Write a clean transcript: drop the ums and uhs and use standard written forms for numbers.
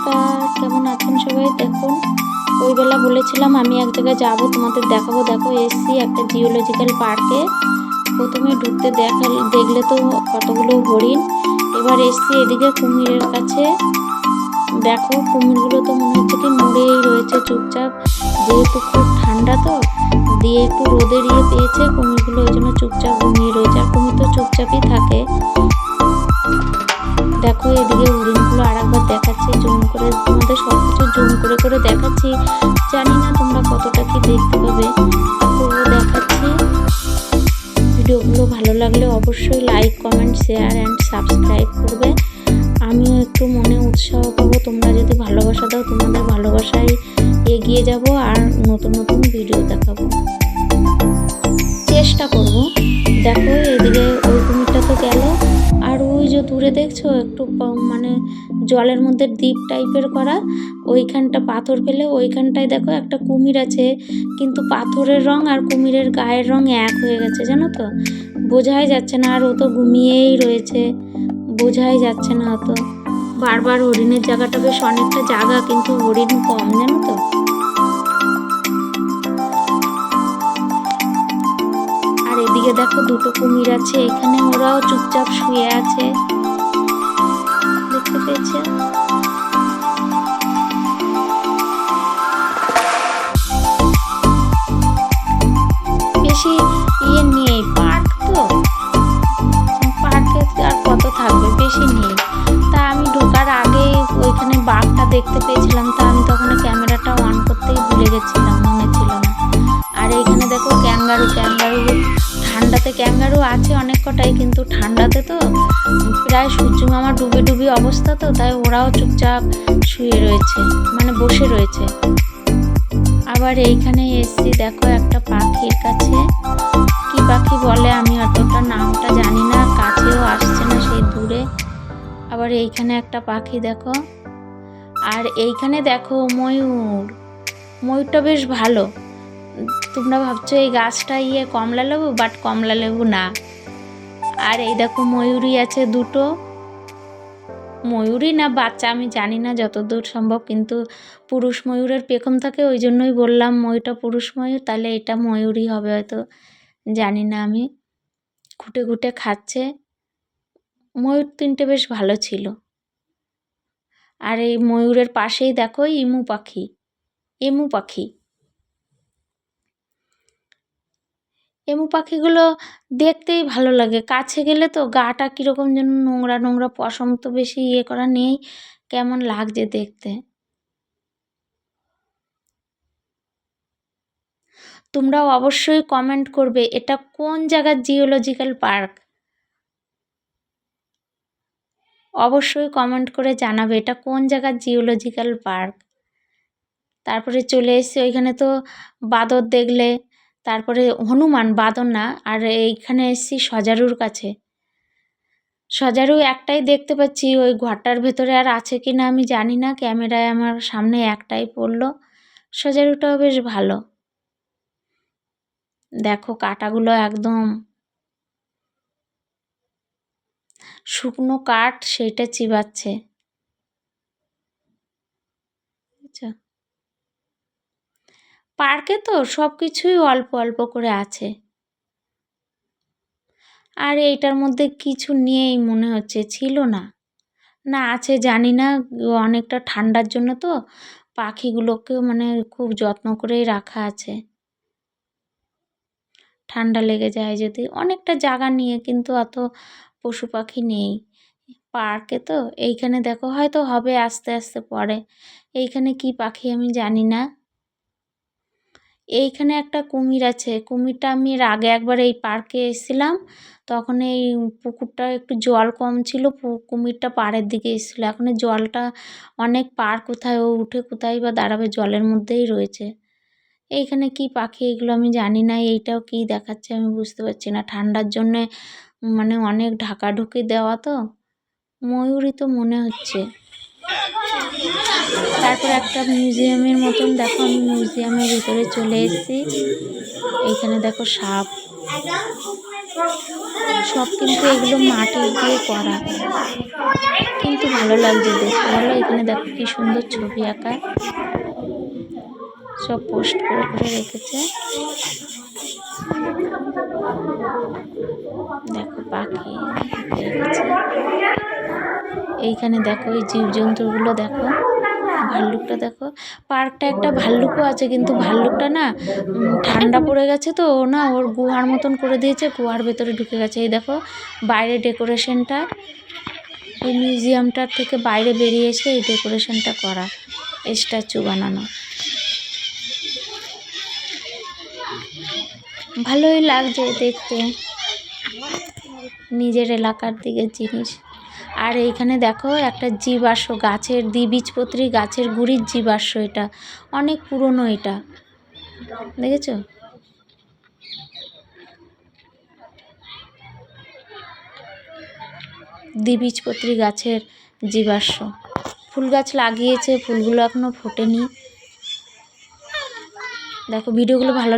নমস্কার, কেমন আছেন সবাই? দেখুন, ওই বেলা বলেছিলাম আমি এক জায়গায় যাবো, তোমাদের দেখাবো। দেখো, এসছি একটা জিওলজিক্যাল পার্কে। প্রথমে ঢুকতে দেখলে তো কতগুলো হরিণ। এবার এসছি এদিকে কুমিরের কাছে। দেখো, কুমিরগুলো তো মনে হচ্ছে কি মরেই রয়েছে চুপচাপ, যেহেতু খুব ঠান্ডা তো দিয়ে একটু রোদের পেয়েছে কুমিরগুলো, ওই জন্য চুপচাপ ঘুমিয়ে রয়েছে। আর কুমির তো চুপচাপই থাকে। দেখো, এদিকে হরিণগুলো আর একবার দেখাচ্ছি জুম করে, তোমাদের সব কিছু জুম করে করে দেখাচ্ছি। জানি না তোমরা কতটা কি দেখতে পাবে, তবুও দেখাচ্ছি। ভিডিওগুলো ভালো লাগলে অবশ্যই like, comment, share and subscribe করবে। আমিও একটু মনে উৎসাহ পাবো, তোমরা যদি ভালোবাসা দাও, তোমাদের ভালোবাসায় এগিয়ে যাব আর নতুন নতুন ভিডিও দেখাবো, চেষ্টা করব। দেখো, এদিকে ওই কুমিরটা তো গেল, আর ওই যে দূরে দেখছো একটু মানে জলের মধ্যে দ্বীপ টাইপের করা, ওইখানটা পাথর ফেলে ওইখানটায় দেখো একটা কুমির আছে, কিন্তু পাথরের রং আর কুমিরের গায়ের রং এক হয়ে গেছে, জানো তো, বোঝাই যাচ্ছে না। আর ও তো ঘুমিয়েই রয়েছে, বোঝাই যাচ্ছে না অত। বারবার হরিণের জায়গাটা বেশ অনেকটা জায়গা, কিন্তু হরিণ কম, জানো তো। এদিকে দেখো দুটো কুমির আছে এখানে, ওরাও চুপচাপ শুয়ে আছে, দেখতে পেয়েছে। বেশি নেই, পার্ক তো, পার্কে আর কত থাকবে, বেশি নেই। তা আমি ঢোকার আগে ওইখানে বাঘটা দেখতে পেয়েছিলাম, তা আমি তখন ক্যামেরাটা অন করতেই ভুলে গেছিলাম, মনে ছিল না। আর এইখানে দেখো ক্যাঙ্গারু ঠান্ডাতে ক্যাঙ্গারু আছে অনেক কটাই, কিন্তু ঠান্ডাতে তো প্রায় সূর্যমামা ডুবে অবস্থা, তো তাই ওরাও চুপচাপ শুয়ে রয়েছে, মানে বসে রয়েছে। আবার এইখানে এসছি দেখো একটা পাখির কাছে, কি পাখি বলে আমি অতটা নামটা জানি না, কাছেও আসছে না, সেই দূরে। আবার এইখানে একটা পাখি দেখো, আর এইখানে দেখো ময়ূরটা বেশ ভালো। তোমরা ভাবছো এই গাছটা কমলা লেবু, বাট কমলা লেবু না। আর এই দেখো ময়ূরী আছে দুটো, ময়ূরী না বাচ্চা আমি জানি না যতদূর সম্ভব, কিন্তু পুরুষ ময়ূরের পেখম থাকে, ওই জন্যই বললাম ময়ূরটা পুরুষ ময়ূর, তাহলে এটা ময়ূরী হবে হয়তো, জানি না আমি। খুঁটে খুঁটে খাচ্ছে। ময়ূর তিনটে বেশ ভালো ছিল। আর এই ময়ূরের পাশেই দেখো এমু পাখি। এমু পাখিগুলো দেখতেই ভালো লাগে, কাছে গেলে তো গাটা কীরকম যেন নোংরা, পশম তো বেশি করা নেই, কেমন লাগছে দেখতে। তোমরাও অবশ্যই কমেন্ট করবে এটা কোন জায়গার জিওলজিক্যাল পার্ক, অবশ্যই কমেন্ট করে জানাবে এটা কোন জায়গার জিওলজিক্যাল পার্ক। তারপরে চলে এসেছি ওইখানে তো বাঁদর দেখলে, তারপরে হনুমান, বাঁদর না। আর এইখানে এসেছি সজারুর কাছে। সজারু একটাই দেখতে পাচ্ছি, ওই ঘরটার ভেতরে আর আছে কি না আমি জানি না, ক্যামেরায় আমার সামনে একটাই পড়লো। সজারুটাও বেশ ভালো। দেখো কাঁটাগুলো একদম শুকনো কাঠ, সেইটা চিবাচ্ছে। পার্কে তো সব কিছুই অল্প অল্প করে আছে, আর এইটার মধ্যে কিছু নেই মনে হচ্ছে, ছিল না, না আছে জানি না। অনেকটা ঠান্ডার জন্য তো পাখিগুলোকেও মানে খুব যত্ন করেই রাখা আছে, ঠান্ডা লেগে যায় যদি। অনেকটা জায়গা নিয়ে, কিন্তু অত পশু পাখি নেই পার্কে তো। এইখানে দেখো হয়তো হবে আস্তে আস্তে পরে। এইখানে কি পাখি আমি জানি না। এইখানে একটা কুমির আছে, কুমিরটা আমি এর আগে একবার এই পার্কে এসেছিলাম, তখন এই পুকুরটা একটু জল কম ছিল, কুমিরটা পাড়ের দিকে এসেছিলো। এখন জলটা অনেক পার, কোথায় ও উঠে কোথায় বা দাঁড়াবে, জলের মধ্যেই রয়েছে। এইখানে কি পাখি এগুলো আমি জানি না, এইটাও কি দেখাচ্ছে আমি বুঝতে পারছি না, ঠান্ডার জন্যে মানে অনেক ঢাকাঢুকি দেওয়া তো। ময়ূরই তো মনে হচ্ছে। তারপর একটা মিউজিয়ামের মতন, দেখো আমি মিউজিয়ামের ভিতরে চলে এসেছি। এইখানে দেখো সাপ, সব কিন্তু এগুলো মাটি দিয়ে করা, কি কিন্তু ভালো লাগছে দেখতে, বলো। এখানে দেখো কি সুন্দর ছবি আঁকা, সব পোস্ট করে করে রেখেছে। দেখো পাখি রেখেছে। এইখানে দেখো এই জীবজন্তুগুলো দেখো, ভাল্লুকটা দেখো। পার্কটা একটা ভাল্লুকও আছে, কিন্তু ভাল্লুকটা না ঠান্ডা পড়ে গেছে তো ও না ওর গুহার মতন করে দিয়েছে, গুহার ভেতরে ঢুকে গেছে। এই দেখো বাইরে ডেকোরেশনটা, এই মিউজিয়ামটার থেকে বাইরে বেরিয়ে এসে এই ডেকোরেশনটা করা, স্ট্যাচু বানানো। ভালোই লাগছে দেখতে, নিজের এলাকার দিকে জিনিস। আর এইখানে দেখো একটা জীবাশ্ম, গাছের দ্বিবীজপত্রী গাছের গুড়ির জীবাশ্ম, এটা অনেক পুরনো, এটা দেখেছো? দ্বিবীজপত্রী গাছের জীবাশ্ম। ফুল গাছ লাগিয়েছে, ফুলগুলো এখনো ফোটেনি। দেখো ভিডিওগুলো ভালো